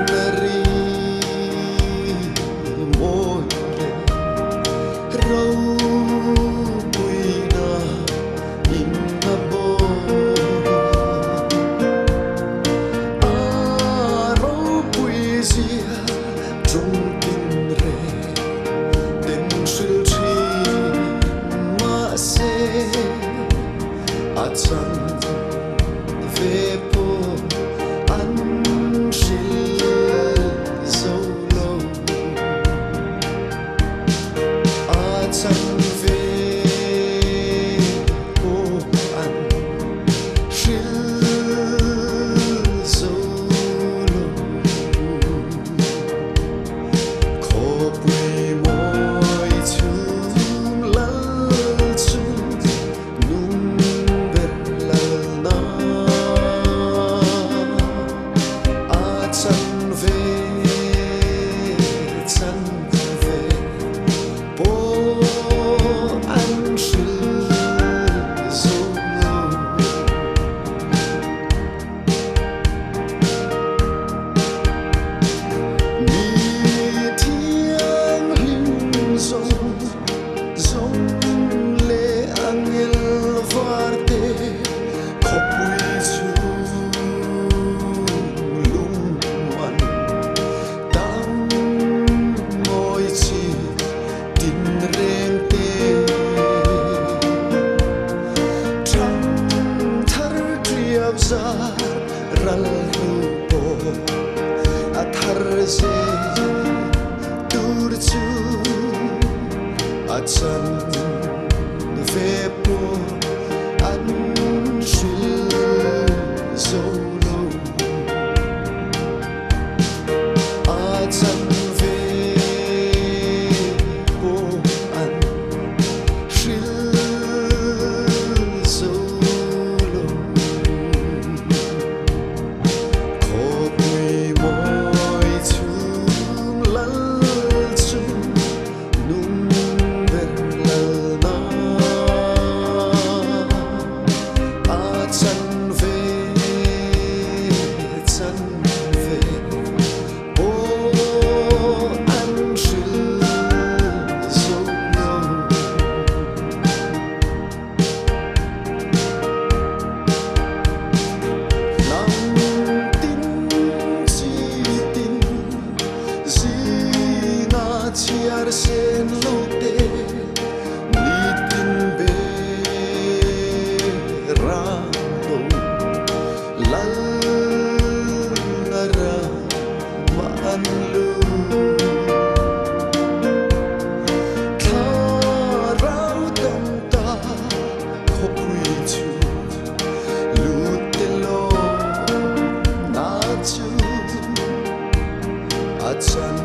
nari môi râu bụi na in na bo râu bụi zia trong kinh re tên sự chi mà se chân về po ăn shil dâu lâu chân về po ăn shil dâu lâu khó bùi môi chung lal chung nung chân về bố ăn sự dâu lâu mi thiêng hình dòng lệ angel varte khóc bụi ral hupo athar se dur chu achan ve po an shil zolo achan ve po an shil zolo chiar sen lote nitin be rado lal ara manlu tharau tamta khopui chu lutelo na chu achan